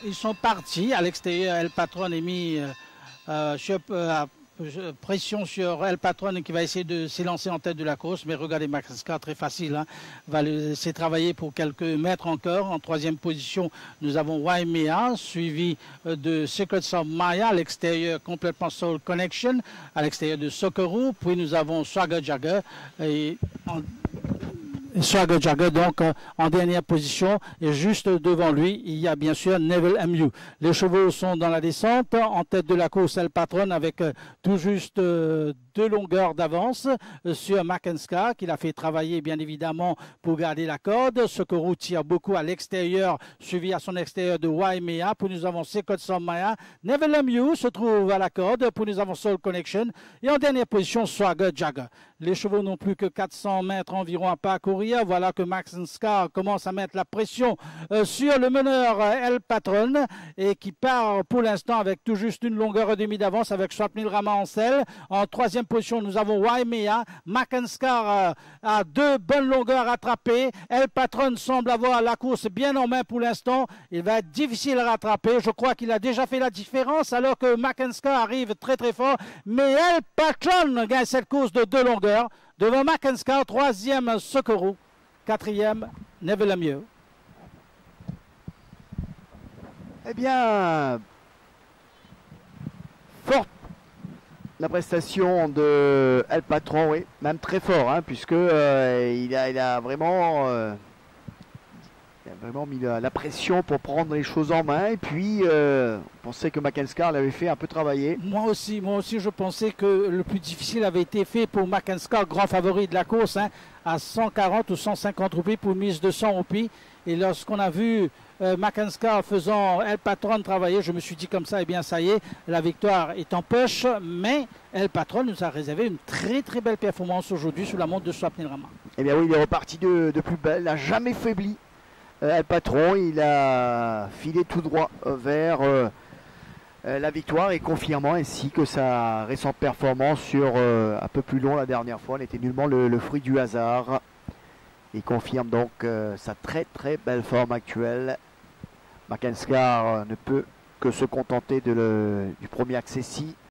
ils sont partis. À l'extérieur, El Patron est mis pression sur El Patron qui va essayer de s'élancer en tête de la course. Mais regardez, Macascar, très facile, hein, va le laisser travailler pour quelques mètres encore. En troisième position, nous avons Waimea, suivi de Secrets of Maya, à l'extérieur complètement Soul Connection, à l'extérieur de Socorro. Puis nous avons Swagger Jagger et Swagger Jagger donc en dernière position, et juste devant lui il y a bien sûr Neville MU. Les chevaux sont dans la descente, en tête de la course El Patron avec tout juste 2 longueurs d'avance sur Mackenska, qu'il a fait travailler bien évidemment pour garder la corde. Socorro tire beaucoup à l'extérieur, suivi à son extérieur de Waimea. Puis nous avons Secret Maya. Neville MU se trouve à la corde. Puis nous avons Soul Connection et en dernière position Swagger Jagger. Les chevaux n'ont plus que 400 mètres environ à parcourir. Voilà que Mackenska commence à mettre la pression sur le meneur El Patron, et qui part pour l'instant avec tout juste une longueur et demie d'avance avec Swapnil Rama en selle. En troisième position, nous avons Waimea. Mackenska a 2 bonnes longueurs rattrapées. El Patron semble avoir la course bien en main pour l'instant. Il va être difficile à rattraper. Je crois qu'il a déjà fait la différence alors que Mackenska arrive très très fort. Mais El Patron gagne cette course de 2 longueurs. Devant Mackenska, troisième Socorro, quatrième Neville MU. Eh bien, forte la prestation de El Patron, oui, même très fort, hein, puisque il a vraiment mis la pression pour prendre les choses en main. Et puis, on pensait que Mackenska l'avait fait un peu travailler. Moi aussi, je pensais que le plus difficile avait été fait pour Mackenska, grand favori de la course, hein, à 140 ou 150 roupies pour mise de 100 roupies. Et lorsqu'on a vu Mackenska faisant El Patron travailler, je me suis dit comme ça, eh bien ça y est, la victoire est en poche. Mais El Patron nous a réservé une très très belle performance aujourd'hui sous la montre de Swapnil Rama. Eh bien oui, il est reparti de plus belle, il n'a jamais faibli. El Patron, il a filé tout droit vers la victoire, et confirmant ainsi que sa récente performance sur un peu plus long la dernière fois n'était nullement le fruit du hasard. Il confirme donc sa très très belle forme actuelle. Mackenska ne peut que se contenter du premier accessi